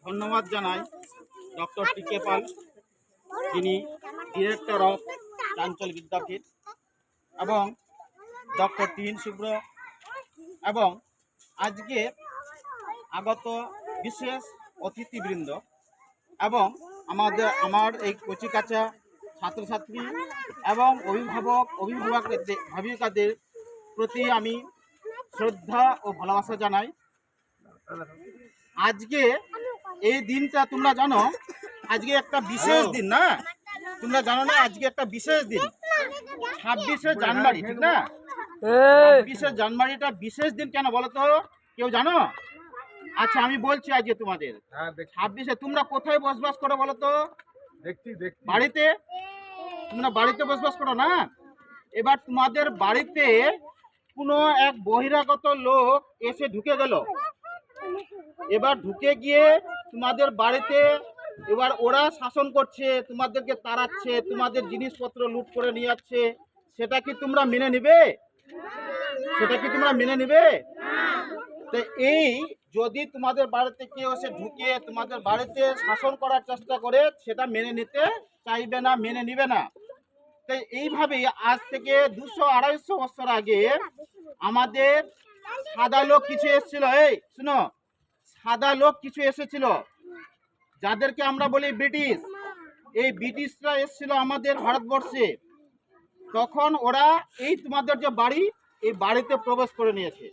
ধন্যবাদ জানাই doctor T K. পাল, যিনি ডিরেক্টর অফ চাঞ্চল বিদ্যাপীঠ, এবং ডক্টর টি.এন. শুভ্র এবং আজকে আগত বিশেষ অতিথিবৃন্দ এবং আমার এই কচিকাঁচা ছাত্রছাত্রী এবং অভিভাবকদের প্রতি আমি শ্রদ্ধা ও ভালোবাসা জানাই। আজকে এই দিনটা তোমরা জানো, আজকে একটা বিশেষ দিন না? তোমরা জানো না আজকে একটা বিশেষ দিন, 26শে জানুয়ারি, ঠিক না? 26শে জানুয়ারিটা বিশেষ দিন কেন বলো তো? কেউ জানো? আচ্ছা আমি বলছি আজকে তোমাদের 26শে তোমরা কোথায় বসবাস করো বলো তো? বাড়িতে। তোমরা বাড়িতে বসবাস করো না? এবার তোমাদের বাড়িতে কোনো এক বহিরাগত লোক এসে ঢুকে গেল। এবার ঢুকে গিয়ে তোমাদের বাড়িতে এবার ওরা শাসন করছে, তোমাদেরকে তাড়াচ্ছে, তোমাদের জিনিসপত্র লুট করে নিয়ে যাচ্ছে। সেটা কি তোমরা মেনে নিবে? সেটা কি তোমরা মেনে নিবে? তো এই যদি তোমাদের বাড়িতে কেউ এসে ঢুকে তোমাদের বাড়িতে শাসন করার চেষ্টা করে, সেটা মেনে নিতে চাইবে না, মেনে নিবে না। তো এইভাবেই আজ থেকে 200-250 বছর আগে আমাদের সাদা লোক কিছু এসেছিল। এই শুনো, সাদা লোক কিছু এসেছিল যাদেরকে আমরা বলি ব্রিটিশ। এই ব্রিটিশরা এসেছিল আমাদের ভারতবর্ষে। তখন ওরা এই তোমাদের যে বাড়ি, এই বাড়িতে প্রবেশ করে নিয়েছে।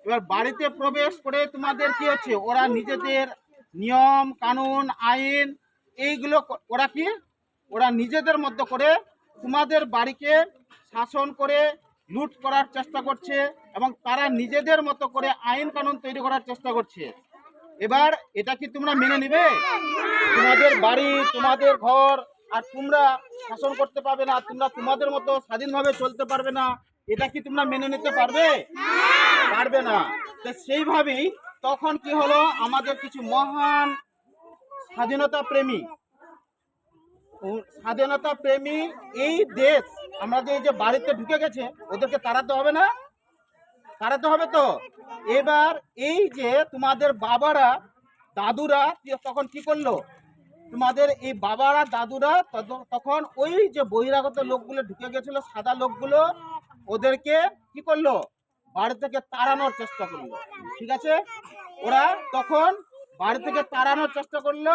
এবার বাড়িতে প্রবেশ করে তোমাদের কি হচ্ছে, ওরা নিজেদের নিয়ম কানুন আইন এইগুলো ওরা নিজেদের মধ্যে করে তোমাদের বাড়িকে শাসন করে লুট করার চেষ্টা করছে এবং তারা নিজেদের মতো করে আইন কানুন তৈরি করার চেষ্টা করছে। এবার এটা কি তোমরা মেনে নিবে? তোমাদের বাড়ি, তোমাদের ঘর, আর তোমরা শাসন করতে পারবে না, তোমরা তোমাদের মতো স্বাধীনভাবে চলতে পারবে না, এটা কি তোমরা মেনে নিতে পারবে? পারবে না। তো সেইভাবেই তখন কি হলো, আমাদের কিছু মহান স্বাধীনতা প্রেমী এই দেশ আমাদের এই যে বাড়িতে ঢুকে গেছে, ওদেরকে তাড়াতে হবে না? তাড়াতে হবে তো। এবার এই যে তোমাদের বাবারা দাদুরা তখন কি করলো, তোমাদের এই বাবারা দাদুরা তখন ওই যে বহিরাগত লোকগুলো ঢুকে গেছিল, সাদা লোকগুলো, ওদেরকে কি করলো, বাড়ি থেকে তাড়ানোর চেষ্টা করলো। ঠিক আছে, ওরা তখন বাড়ি থেকে তাড়ানোর চেষ্টা করলো।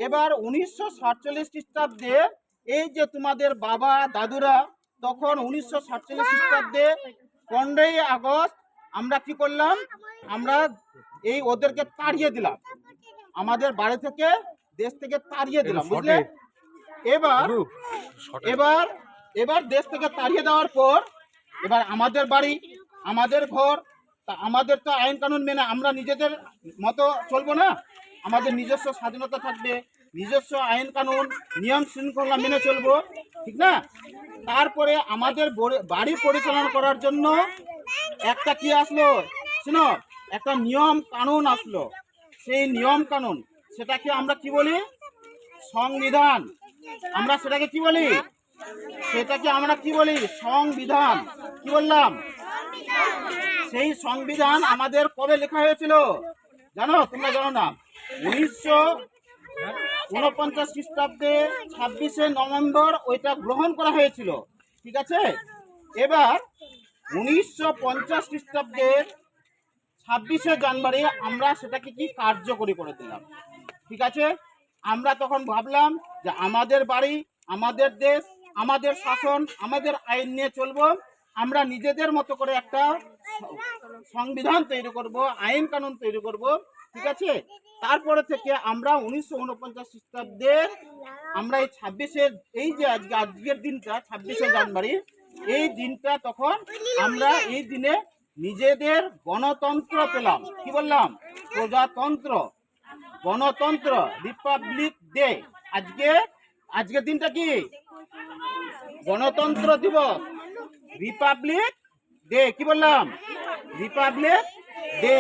এবার 1947 খ্রিস্টাব্দে এই যে তোমাদের বাবা দাদুরা তখন 1947 খ্রিস্টাব্দে 15ই আগস্ট আমরা কি করলাম, আমরা এই ওদেরকে তাড়িয়ে দিলাম, আমাদের বাড়ি থেকে দেশ থেকে তাড়িয়ে দিলাম, বুঝলে? এবার এবার এবার দেশ থেকে তাড়িয়ে দেওয়ার পর এবার আমাদের বাড়ি, আমাদের ঘর, তা আমাদের তো আইন কানুন মেনে আমরা নিজেদের মতো চলবো না? আমাদের নিজস্ব স্বাধীনতা থাকবে, নিজস্ব আইন কানুন নিয়ম শৃঙ্খলা মেনে চলবো, ঠিক না? তারপরে আমাদের বাড়ি পরিচালনা করার জন্য একটা কি আসলো, শুনো, একটা নিয়ম কানুন আসলো। সেই নিয়ম কানুন সেটাকে আমরা কি বলি? সংবিধান। আমরা সেটাকে কি বলি? সেটাকে আমরা কি বলি? সংবিধান। কি বললাম? সেই সংবিধান আমাদের কবে লেখা হয়েছিল জানো? তোমরা জানো না? 1949 খ্রিস্টাব্দে 26শে নভেম্বর ওইটা গ্রহণ করা হয়েছিল। ঠিক আছে, এবার 1950 খ্রিস্টাব্দের 26শে জানুয়ারি আমরা সেটাকে কি কার্যকরী করে দিলাম। ঠিক আছে, আমরা তখন ভাবলাম যে আমাদের বাড়ি, আমাদের দেশ, আমাদের শাসন, আমাদের আইন নিয়ে চলবো, আমরা নিজেদের মতো করে একটা সংবিধান তৈরি করব, আইন কানুন তৈরি করব। ঠিক আছে, তারপরে থেকে আমরা 1949 খ্রিস্টাব্দের আমরা এই 26-এর এই যে আজকের দিনটা 26শে জানুয়ারি, এই দিনটা তখন আমরা এই দিনে নিজেদের গণতন্ত্র পেলাম। কি বললাম? প্রজাতন্ত্র, গণতন্ত্র, রিপাবলিক ডে। আজকের দিনটা কি? গণতন্ত্র দিবস, রিপাবলিক ডে। কি বললাম? Republic day.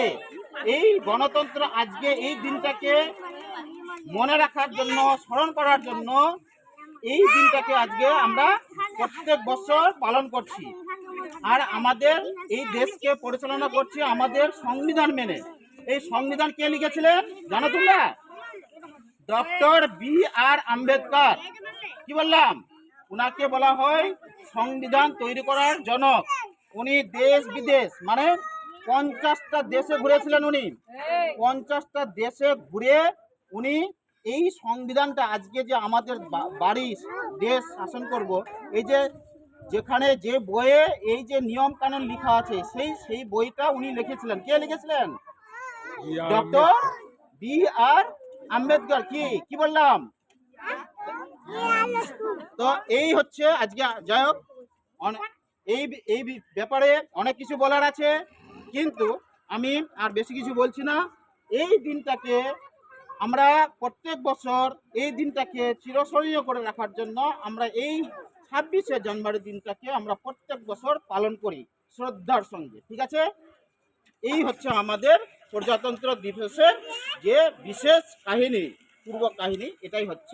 এই গণতন্ত্র আজকে এই দিনটাকে মনে রাখার জন্য, স্মরণ করার জন্য এই দিনটাকে আজকে আমরা প্রত্যেক বছর পালন করছি। আর আমাদের এই দেশকে পরিচালনা করছি আমাদের সংবিধান মেনে। এই সংবিধান কে লিখেছিলেন জানো তোমরা? Doctor B.R. আম্বেদকর। কি বললাম? উনাকে বলা হয় সংবিধান তৈরি করার জনক। উনি দেশ বিদেশ মানে 50টা দেশে ঘুরেছিলেন। উনি 50টা দেশে ঘুরে উনি এই সংবিধানটা আজকে যে আমাদের বাড়ি দেশ শাসন করব, এই যে যেখানে যে বইয়ে এই যে নিয়ম কানুন লেখা আছে সেই বইটা উনি লিখেছিলেন। কে লিখেছিলেন? Doctor B.R. আম্বেদকর। কি বললাম? তো এই হচ্ছে আজকে, যাই হোক, এই এই ব্যাপারে অনেক কিছু বলার আছে, কিন্তু আমি আর বেশি কিছু বলছি না। এই দিনটাকে আমরা প্রত্যেক বছর এই দিনটাকে চিরস্মরণীয় করে রাখার জন্য আমরা এই 26শে জানুয়ারি দিনটাকে আমরা প্রত্যেক বছর পালন করি শ্রদ্ধার সঙ্গে। ঠিক আছে? এই হচ্ছে আমাদের প্রজাতন্ত্র দিবসের যে বিশেষ কাহিনী, পূর্ব কাহিনী, এটাই হচ্ছে।